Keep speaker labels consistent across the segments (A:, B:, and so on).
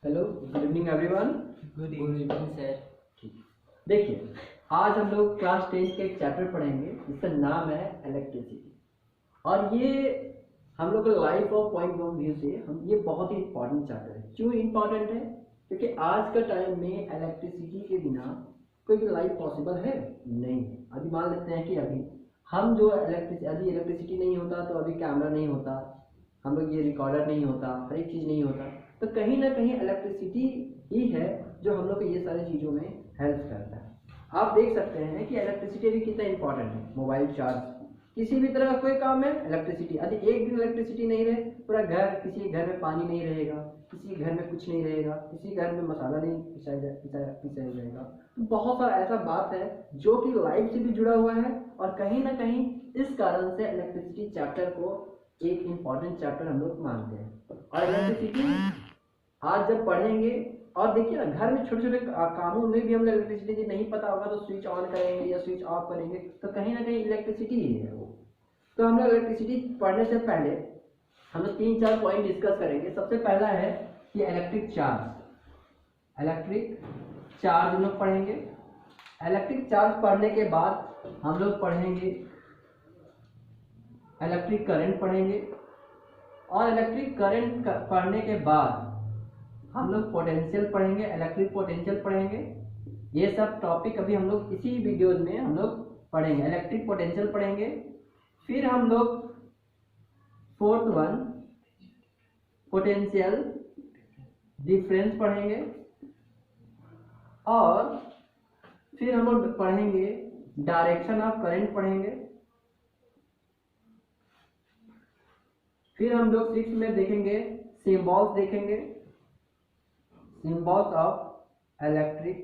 A: Hello, good evening everyone.
B: Good evening sir.
A: देखिए, आज हम लोग क्लास 10 का एक चैप्टर पढ़ेंगे जिसका नाम है इलेक्ट्रिसिटी। और ये हम लोग का लाइफ और पॉइंट ऑफ व्यू से हम ये बहुत ही इंपॉर्टेंट चैप्टर है। क्यों इंपॉर्टेंट है? क्योंकि आज का टाइम में इलेक्ट्रिसिटी के बिना कोई भी लाइफ पॉसिबल है नहीं है। अभी मान लेते हैं कि अभी हम जो इलेक्ट्रिसिटी नहीं होता तो अभी कैमरा नहीं होता, हम लोग ये रिकॉर्डर नहीं होता, हर एक चीज़ नहीं होता। तो कहीं ना कहीं इलेक्ट्रिसिटी ही है जो हम लोग को ये सारी चीज़ों में हेल्प करता है। आप देख सकते हैं कि इलेक्ट्रिसिटी भी कितना इंपॉर्टेंट है। मोबाइल चार्ज, किसी भी तरह का कोई काम है इलेक्ट्रिसिटी। यदि एक दिन इलेक्ट्रिसिटी नहीं रहे, पूरा घर, किसी घर में पानी नहीं रहेगा, किसी घर में कुछ नहीं रहेगा, किसी घर में मसाला नहीं पिसाया जाएगा। तो बहुत सारा ऐसा बात है जो कि लाइफ से भी जुड़ा हुआ है और कहीं ना कहीं इस कारण से इलेक्ट्रिसिटी चैप्टर को एक इम्पॉर्टेंट चैप्टर हम लोग मानते हैं। और इलेक्ट्रिसिटी आज जब पढ़ेंगे, और देखिए ना, घर में छोटे छोटे कामों में भी हम इलेक्ट्रिसिटी नहीं पता होगा तो स्विच ऑन करेंगे या स्विच ऑफ करेंगे, तो कहीं ना कहीं इलेक्ट्रिसिटी ही है वो। तो हम लोग इलेक्ट्रिसिटी पढ़ने से पहले हम लोग 3-4 पॉइंट डिस्कस करेंगे। सबसे पहला है कि इलेक्ट्रिक चार्ज हम लोग पढ़ेंगे। इलेक्ट्रिक चार्ज पढ़ने के बाद हम लोग पढ़ेंगे इलेक्ट्रिक करंट पढ़ेंगे। और इलेक्ट्रिक करंट पढ़ने के बाद हम लोग पोटेंशियल पढ़ेंगे, इलेक्ट्रिक पोटेंशियल पढ़ेंगे। ये सब टॉपिक अभी हम लोग इसी वीडियोज में हम लोग पढ़ेंगे। इलेक्ट्रिक पोटेंशियल पढ़ेंगे, फिर हम लोग 4th वन पोटेंशियल डिफरेंस पढ़ेंगे, और फिर हम लोग पढ़ेंगे डायरेक्शन ऑफ करंट पढ़ेंगे। फिर हम लोग 6 में देखेंगे सिंबल्स, देखेंगे सिंबल्स ऑफ इलेक्ट्रिक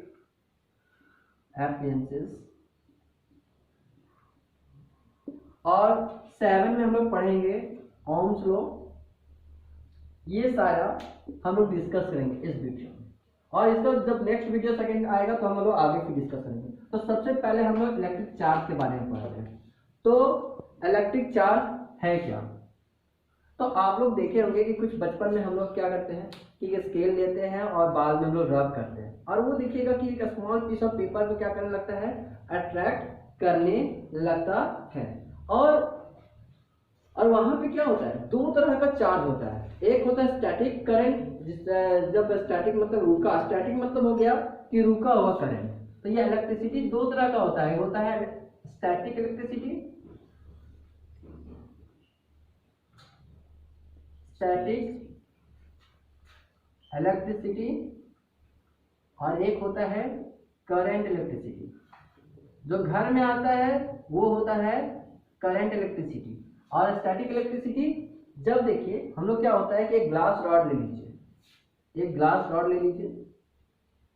A: एप्लायंसेस। और 7 में हम लोग पढ़ेंगे ओम्स लॉ। ये सारा हम लोग डिस्कस करेंगे इस वीडियो में, और इसका जब नेक्स्ट वीडियो सेकंड आएगा तो हम लोग आगे फिर डिस्कस करेंगे। तो सबसे पहले हम लोग इलेक्ट्रिक चार्ज के बारे में पढ़ते हैं। तो इलेक्ट्रिक चार्ज है क्या? तो आप लोग देखे होंगे कि कुछ बचपन में हम लोग क्या करते हैं कि एक स्केल लेते हैं और बाल में हम लोग रब करते हैं, और वो देखिएगा कि एक स्मॉल पीस ऑफ पेपर को क्या करने लगता है, अट्रैक्ट करने लगता है। और वहां पे क्या होता है, 2 तरह का चार्ज होता है। एक होता है स्टैटिक करंट, जब स्टैटिक मतलब रुका, स्टैटिक मतलब हो गया कि रुका हुआ करंट। तो ये इलेक्ट्रिसिटी 2 तरह का होता है। होता है स्टैटिक इलेक्ट्रिसिटी, और एक होता है करंट इलेक्ट्रिसिटी। जो घर में आता है वो होता है करंट इलेक्ट्रिसिटी। और स्टैटिक इलेक्ट्रिसिटी, जब देखिए हम लोग क्या होता है कि एक ग्लास रॉड ले लीजिए,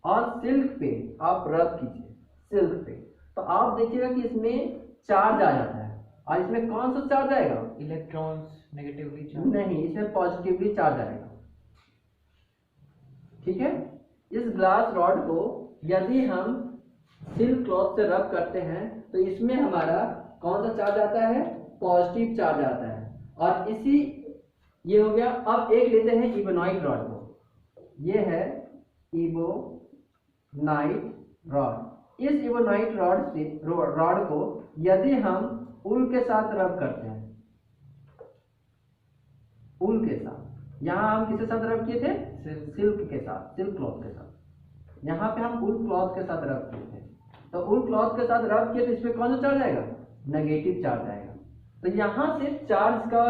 A: और सिल्क पे आप रब कीजिए, सिल्क पे, तो आप देखिएगा कि इसमें चार्ज आ जाता है। और इसमें कौन सा चार्ज आएगा?
B: इलेक्ट्रॉन्स नेगेटिवली चार्ज
A: नहीं, इसमें पॉजिटिवली चार्ज आएगा। ठीक है। इस ग्लास रॉड को यदि हम सिल्क क्लॉथ से रब करते हैं तो इसमें हमारा कौन सा चार्ज आता है? पॉजिटिव चार्ज आता है। और ये हो गया। अब एक लेते हैं इबोनाइट रॉड को, ये है इबोनाइट रॉड। इस इबोनाइट रॉड को यदि हम ऊल के साथ रब करते हैं, ऊल के साथ, यहाँ हम किसके साथ रब किए थे? सिल्क के साथ, सिल्क क्लॉथ के साथ। यहाँ पे हम ऊल क्लॉथ के साथ रब किए थे, तो ऊल क्लॉथ के साथ रब किए तो इसमें कौन सा चार्ज आएगा? नेगेटिव चार्ज आएगा। तो यहाँ से चार्ज का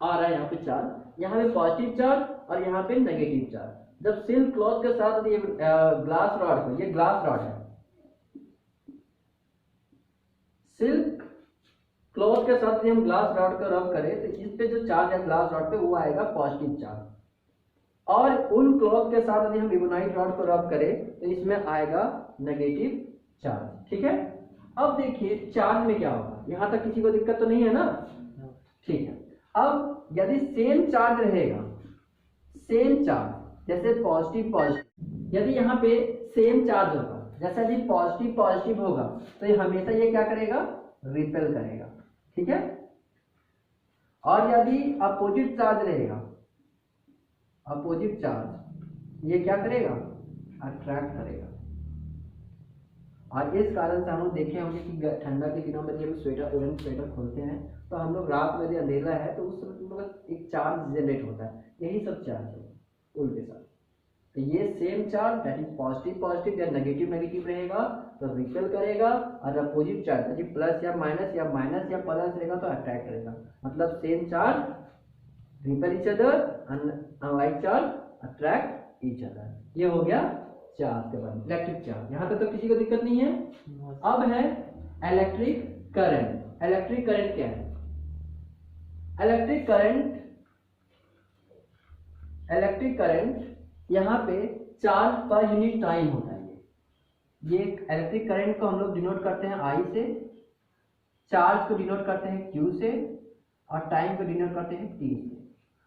A: आ रहा है, यहाँ पे चार्ज, यहाँ पे पॉजिटिव चार्ज और यहाँ पे नेगेटिव चार्ज। जब सिल्क क्लॉथ के साथ ये ग्लास रॉड को, ये ग्लास रॉड है, सिल्क क्लॉथ के साथ हम ग्लास रॉड को रब करें तो इस पे जो चार्ज है ग्लास रॉड पे वो आएगा पॉजिटिव चार्ज। और उन क्लॉथ के साथ यदि हम इबोनाइट रॉड को रब करें तो इसमें आएगा नेगेटिव चार्ज। ठीक है। अब देखिए चार्ज में क्या होगा, यहां तक किसी को दिक्कत तो नहीं है ना? ठीक है। अब यदि सेम चार्ज रहेगा, सेम चार्ज, जैसे पॉजिटिव, यदि यहाँ पे सेम चार्ज होगा, जैसे यदि पॉजिटिव होगा तो ये हमेशा ये क्या करेगा? रिपेल करेगा। ठीक है। और यदि अपोजिट चार्ज रहेगा, अपोजिट चार्ज, ये क्या करेगा, अट्रैक्ट करेगा। और इस कारण से हम लोग देखे होंगे कि ठंडा के दिनों में जब स्वेटर वुलन स्वेटर खोलते हैं तो हम लोग रात में जब अंधेरा है तो उस समय तुम लोग एक चार्ज जनरेट होता है, यही सब चार्ज है उल्टे साथ। तो ये same charge that is positive positive या नेगेटिव नेगेटिव रहेगा तो रिपेल करेगा, और opposite charge that is plus या माइनस प्लस रहेगा तो अट्रैक्ट करेगा। मतलब same charge repel each other, unlike charge attract each other. ये हो गया चार्ज के बारे में, इलेक्ट्रिक चार्ज। यहाँ तक तो किसी को दिक्कत नहीं है। अब है इलेक्ट्रिक करंट। इलेक्ट्रिक करंट क्या है? इलेक्ट्रिक करंट यहाँ पे चार्ज पर यूनिट टाइम होता है। ये इलेक्ट्रिक करंट को हम लोग डिनोट करते हैं I से, चार्ज को डिनोट करते हैं Q से, और टाइम को डिनोट करते हैं T से।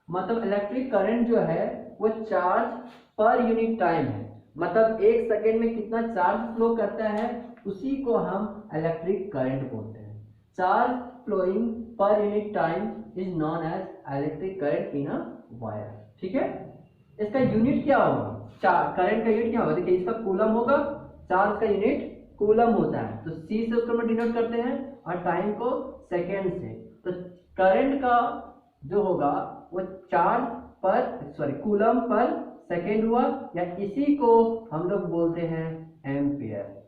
A: मतलब इलेक्ट्रिक करंट जो है वो चार्ज पर यूनिट टाइम है, मतलब एक सेकेंड में कितना चार्ज फ्लो करता है उसी को हम इलेक्ट्रिक करंट बोलते हैं। Charge flowing per unit time is known as electric current in a wire. ठीक है, इसका यूनिट क्या होगा? करंट का यूनिट क्या होगा? देखिए इसका कूलम होगा, चार्ज का यूनिट कूलम होता है, तो C से उसको हम डिनोट करते हैं, और टाइम को सेकेंड से। तो करंट का जो होगा वो चार्ज पर कूलम पर सेकेंड हुआ, या इसी को हम लोग बोलते हैं एम्पियर।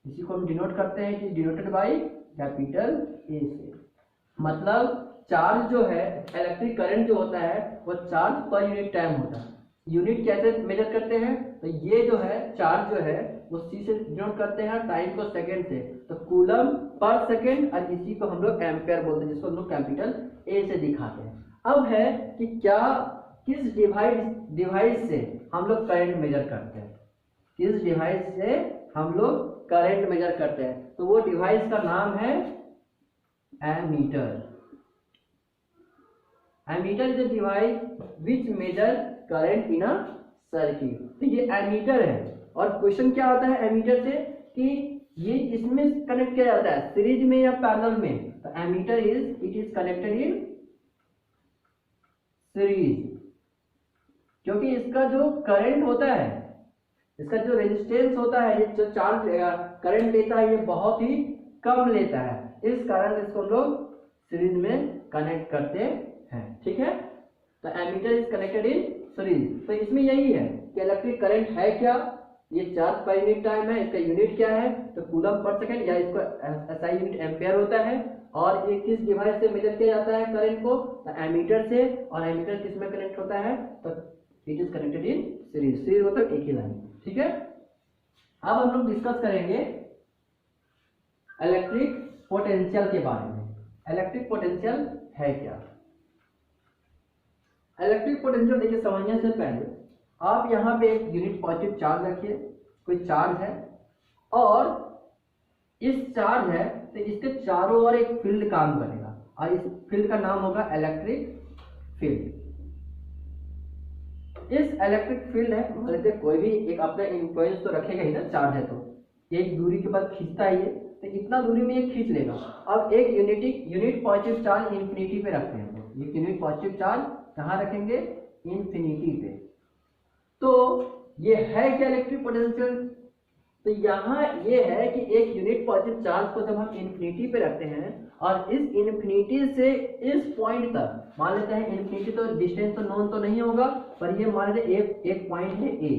A: इसी को हम डिनोट करते हैं कि डिनोटेड बाय कैपिटल A से। मतलब चार्ज जो है, इलेक्ट्रिक करंट जो होता है वो चार्ज पर यूनिट टाइम होता है। यूनिट कैसे मेजर करते हैं? तो ये जो है चार्ज जो है वो C से डिनोट करते हैं, टाइम को सेकेंड से, तो कूलम पर सेकेंड, और इसी को हम लोग एम्पियर बोलते हैं, जिसको हम लोग कैपिटल A से दिखाते हैं। अब है कि क्या किस डिवाइस से हम लोग करंट मेजर करते हैं, किस डिवाइस से हम लोग करंट मेजर करते हैं? तो वो डिवाइस का नाम है ammeter. Ammeter is a device which measure current in a circuit. तो ये एमीटर है, और क्वेश्चन क्या आता है एमीटर से कि ये इसमें कनेक्ट किया जाता है सीरीज में या पैरेलल में। तो ammeter it is connected in series, क्योंकि इसका जो करंट होता है, इसका जो रेजिस्टेंस होता है, ये जो चार्ज करंट लेता है ये बहुत ही कम लेता है, इस कारण इसको हम लोग सीरीज में कनेक्ट करते हैं। ठीक है, तो ammeter is connected in series. तो इसमें यही है कि इलेक्ट्रिक करंट है क्या, ये चार्ज पर यूनिट टाइम है, इसका यूनिट क्या है, तो कूलम पर सेकंड, या इसको एसआई यूनिट एम्पियर होता है। और ये किस डिवाइस से मेजर किया जाता है करंट को? तो एमीटर से। और एमीटर किस में कनेक्ट होता है? तो it is connected in series. Series मतलब एक ही लाइन। ठीक है, अब हम लोग डिस्कस करेंगे इलेक्ट्रिक पोटेंशियल के बारे में। इलेक्ट्रिक पोटेंशियल है क्या? इलेक्ट्रिक पोटेंशियल देखिए, समझने से पहले आप यहाँ पे एक यूनिट पॉजिटिव चार्ज रखिए, कोई चार्ज है, और इस चार्ज है तो इसके चारों ओर एक फील्ड काम करेगा, और इस फील्ड का नाम होगा इलेक्ट्रिक फील्ड। इस इलेक्ट्रिक फील्ड है, मान लीजिए कोई भी एक अपना इन्फ्लुएंस तो रखेगा ही ना, चार्ज है तो एक दूरी के बाद खींचता है ये, तो इतना दूरी में ये खींच लेगा। अब एक यूनिट पॉजिटिव चार्ज इन्फिनिटी पे रखते हैं, तो ये यूनिट पॉजिटिव चार्ज कहाँ रखेंगे? इन्फिनिटी पे। तो ये है क्या इलेक्ट्रिक पोटेंशियल? तो यहाँ ये है कि एक यूनिट पॉजिटिव चार्ज को जब हम इन्फिनिटी पे रखते हैं, और इस इन्फिनिटी से इस पॉइंट तक, मान लेते हैं इन्फिनिटी तो डिस्टेंस तो नोन तो नहीं होगा, पर ये मान लेते एक पॉइंट है ए,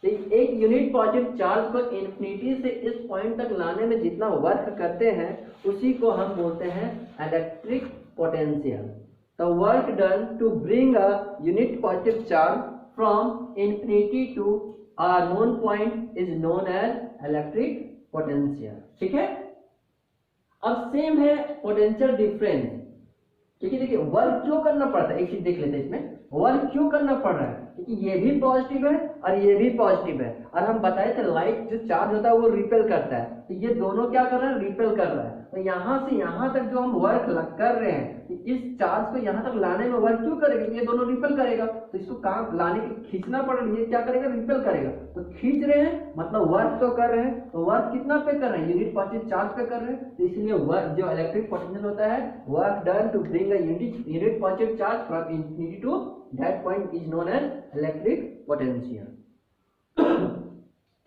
A: तो एक यूनिट पॉजिटिव चार्ज को इन्फिनिटी से इस पॉइंट तक लाने में जितना वर्क करते हैं उसी को हम बोलते हैं electric potential. The work done to bring a unit positive charge from infinity to a known point is known as electric potential। ठीक है, अब सेम है पोटेंशियल डिफरेंस, क्योंकि देखिए वर्क क्यों करना पड़ता है, एक चीज देख लेते हैं इसमें, वर्क क्यों करना पड़ रहा है, क्योंकि ये भी पॉजिटिव है और ये भी पॉजिटिव है, और हम बताए थे लाइट जो चार्ज होता है वो रिपेल करता है, तो ये दोनों क्या कर रहा है? रिपेल कर रहा है। तो यहाँ से यहाँ तक जो हम वर्क कर रहे हैं, इस चार्ज को यहाँ तक लाने में वर्क क्यों करेगा? ये दोनों रिपेल करेगा, तो इसको काम लाने के खींचना पड़ रहा है, ये क्या करेगा? रिपेल करेगा। तो खींच रहे हैं मतलब वर्क तो कर रहे हैं, तो वर्क कितना पे कर रहे हैं? यूनिट पॉजिटिव चार्ज पे कर रहे हैं। तो इसलिए वर्क जो इलेक्ट्रिक पोटेंशियल होता है, work done to bring a unit positive charge from infinity to that point is known as electric potential.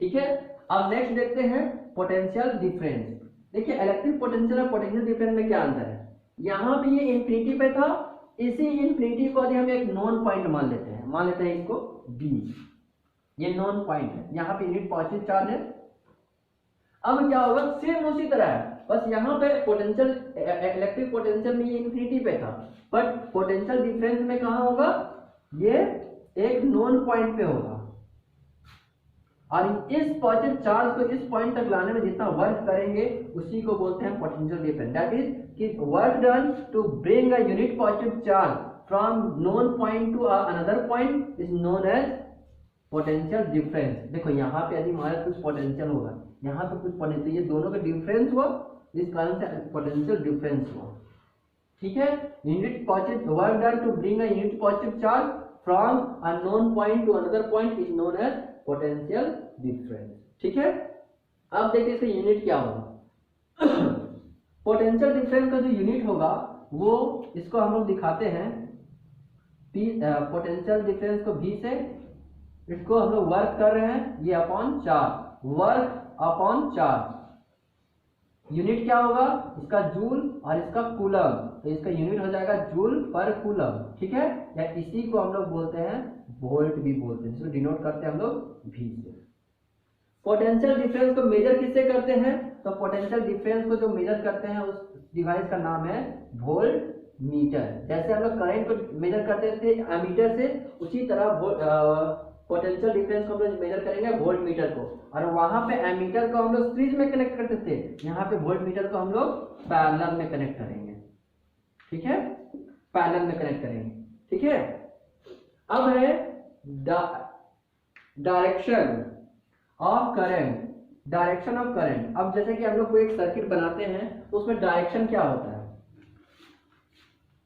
A: ठीक है, अब नेक्स्ट देखते हैं पोटेंशियल डिफरेंस। देखिए इलेक्ट्रिक पोटेंशियल और पोटेंशियल डिफरेंस में क्या अंतर है? यहाँ पे ये इंफिनिटी पे था, इसी इंफिनिटी को यदि हम एक नॉन पॉइंट मान लेते हैं इसको B, ये नॉन पॉइंट है, यहाँ पे यूनिट पॉजिटिव चार्ज है। अब क्या होगा? सेम उसी तरह है, बस यहाँ पे पोटेंशियल इलेक्ट्रिक पोटेंशियल में ये इंफिनिटी पे था, बट पोटेंशियल डिफरेंस में कहाँ होगा? ये एक नॉन पॉइंट पे होगा। और इस पॉजिटिव चार्ज को इस पॉइंट तक लाने में जितना वर्क करेंगे उसी को बोलते हैं पोटेंशियल डिफरेंस। दैट इज कि work done to bring a unit positive charge from known point to another point is known as potential difference. देखो यहाँ पे यदि हमारा कुछ पोटेंशियल होगा, यहाँ पे कुछ पोटेंशियल, ये दोनों का डिफरेंस हुआ, इस कारण से पोटेंशियल डिफरेंस हुआ। ठीक है, unit positive work done to bring a unit positive charge from a known point to another point is known as potential difference. ठीक है, अब देखिए इसका यूनिट क्या होगा। पोटेंशियल डिफरेंस का जो यूनिट होगा वो इसको हम लोग दिखाते हैं पोटेंशियल डिफरेंस को V से, इसको हम लोग वर्क कर रहे हैं, ये upon charge, work upon charge. Unit क्या होगा इसका? जूल और इसका कूलम, तो इसका यूनिट हो जाएगा जूल पर कूलम। ठीक है, या इसी को हम लोग बोलते हैं वोल्ट भी बोलते हैं, जिसको डिनोट करते हैं हम लोग V से। पोटेंशियल डिफरेंस को मेजर किससे करते हैं? तो पोटेंशियल डिफरेंस को जो मेजर करते हैं उस डिवाइस का नाम है वोल्ट मीटर। जैसे हम लोग करंट को मेजर करते थे एमीटर से, उसी तरह पोटेंशियल डिफरेंस को हम लोग मेजर करेंगे वोल्ट मीटर को। और वहां पे एमीटर को हम लोग सीरीज में कनेक्ट करते थे, यहाँ पे वोल्ट मीटर को हम लोग पैरेलल में कनेक्ट करेंगे। ठीक है, पैरेलल में कनेक्ट करेंगे। ठीक है, अब है direction of current. Direction of current, अब जैसे कि हम लोग कोई एक सर्किट बनाते हैं तो उसमें डायरेक्शन क्या होता है?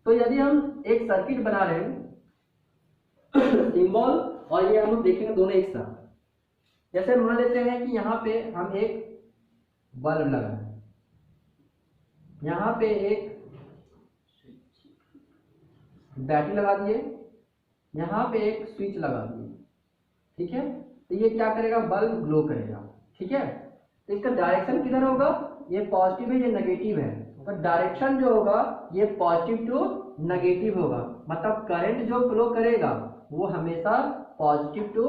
A: तो यदि हम एक सर्किट बना रहे हैं, सिंबल और ये हम लोग देखेंगे दोनों एक साथ। जैसे मान लेते हैं कि यहाँ पे हम एक बल्ब लगाए, यहाँ पे एक बैटरी लगा दिए, यहाँ पे एक स्विच लगा दिए। ठीक है, तो ये क्या करेगा? बल्ब ग्लो करेगा। ठीक है, तो इसका डायरेक्शन किधर होगा? ये पॉजिटिव है, ये नेगेटिव है, तो डायरेक्शन जो होगा ये पॉजिटिव टू नेगेटिव होगा। मतलब करंट जो फ्लो करेगा वो हमेशा पॉजिटिव टू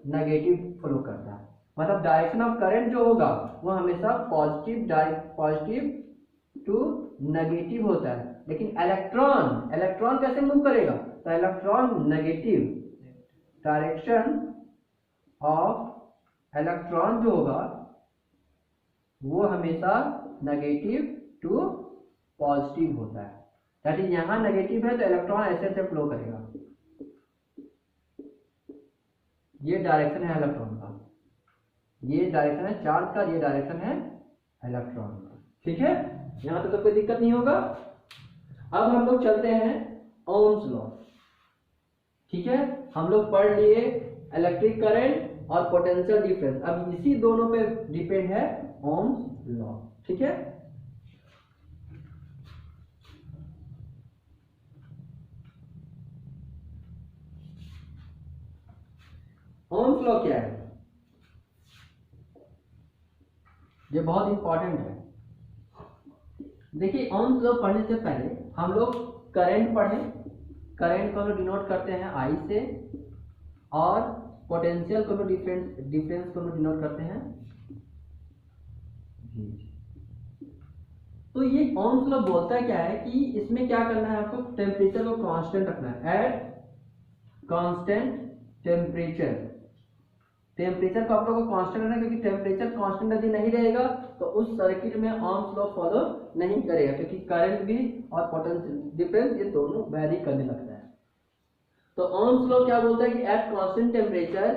A: नेगेटिव फ्लो करता है। मतलब डायरेक्शन ऑफ करंट जो होगा वो हमेशा पॉजिटिव टू नेगेटिव होता है। लेकिन इलेक्ट्रॉन कैसे मूव करेगा? तो electron negative, direction of electron जो होगा वो हमेशा नेगेटिव टू पॉजिटिव होता है। दैट इज यहाँ नेगेटिव है तो इलेक्ट्रॉन ऐसे फ्लो करेगा। ये डायरेक्शन है इलेक्ट्रॉन का, ये डायरेक्शन है चार्ज का, ये डायरेक्शन है इलेक्ट्रॉन का। ठीक है, यहां तो कोई दिक्कत नहीं होगा। अब हम लोग चलते हैं ओम्स लॉ। ठीक है, हम लोग पढ़ लिए इलेक्ट्रिक करंट और पोटेंशियल डिफरेंस। अब इसी दोनों पे डिपेंड है ओम्स लॉ। ठीक है, ओम्स लॉ क्या है? ये बहुत इंपॉर्टेंट है। देखिए ओम्स लॉ पढ़ने से पहले हम लोग करंट पढ़ें। करंट को हम लोग डिनोट करते हैं I से, और पोटेंशियल को डिफरेंस को हम लोग डिनोट करते हैं V। तो ये ओम्स लॉ बोलता है क्या है कि इसमें क्या करना है, आपको टेम्परेचर को कांस्टेंट रखना है। एट कांस्टेंट टेम्परेचर, टेम्परेचर को आप लोगों को कांस्टेंट रखना है, क्योंकि टेम्परेचर कांस्टेंट यदि नहीं रहेगा तो उस सर्किट में ओम्स लॉ फॉलो नहीं करेगा, क्योंकि करंट भी और पोटेंशियल डिफरेंस ये दोनों वैरी करने लगता है। तो ओम्स लॉ क्या बोलता है कि at constant temperature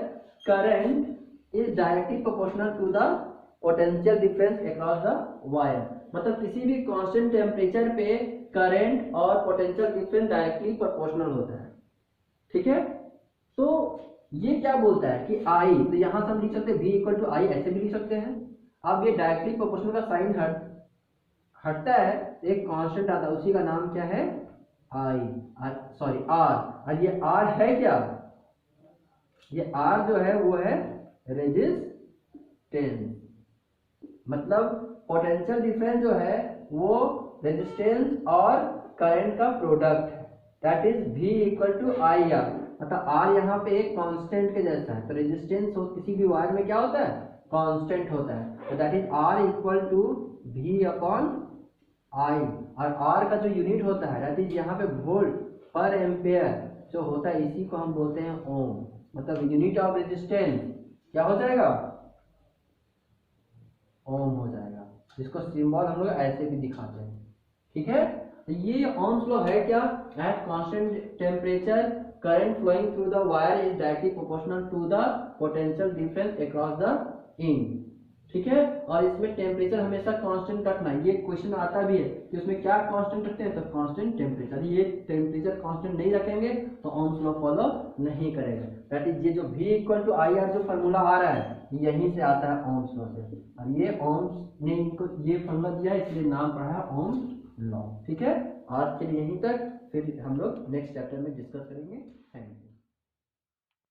A: current is directly proportional to the potential difference across the wire. मतलब किसी भी कांस्टेंट टेम्परेचर पे करंट और पोटेंशियल डिफरेंस डायरेक्टली प्रोपोर्शनल होता है। ठीक है, तो ये क्या बोलता है कि आई, तो यहां से हम लिख सकते हैं v इक्वल टू आई, ऐसे भी लिख सकते हैं। अब ये डायरेक्टली प्रोपोर्शनल का साइन हटता है, एक कांस्टेंट आता है, उसी का नाम क्या है, आई, सॉरी आर। और ये आर है क्या, ये आर जो है वो है रेजिस्टेंस, मतलब पोटेंशियल डिफरेंस जो है वो रेजिस्टेंस और करंट का प्रोडक्ट है, that is v equal to I R. मतलब r यहाँ पे एक कांस्टेंट के जैसा है, तो रेजिस्टेंस हो किसी भी वायर में क्या होता है, कांस्टेंट होता है, तो that is r equal to v upon I. और r का जो यूनिट होता है दैट इज यहाँ पे वोल्ट पर एम्पेयर जो होता है, इसी को हम बोलते हैं ओम। मतलब यूनिट ऑफ रेजिस्टेंस क्या हो जाएगा, ओम हो जाएगा, जिसको सिंबल हम लोग ऐसे भी दिखाते हैं। ठीक है, तो ये ओम्स लॉ है क्या, at constant temperature current flowing through the wire is directly proportional to the potential difference across the end. ठीक है, और इसमें टेम्परेचर हमेशा कांस्टेंट रखना है, ये क्वेश्चन आता भी है कि उसमें क्या कांस्टेंट रखते हैं, तो कांस्टेंट टेम्परेचर। ये टेम्परेचर कांस्टेंट नहीं रखेंगे तो ओम्स लॉ फॉलो नहीं करेगा। दैट इज ये जो v equal to I R जो फार्मूला आ रहा है यहीं से आता है ओम्स लॉ से, और ये ओम्स ने इनको ये फार्मूला दिया है इसलिए नाम पड़ा है ओम्स लॉ। ठीक है, आज के लिए यहीं तक, फिर हम लोग नेक्स्ट चैप्टर में डिस्कस करेंगे। Thank you.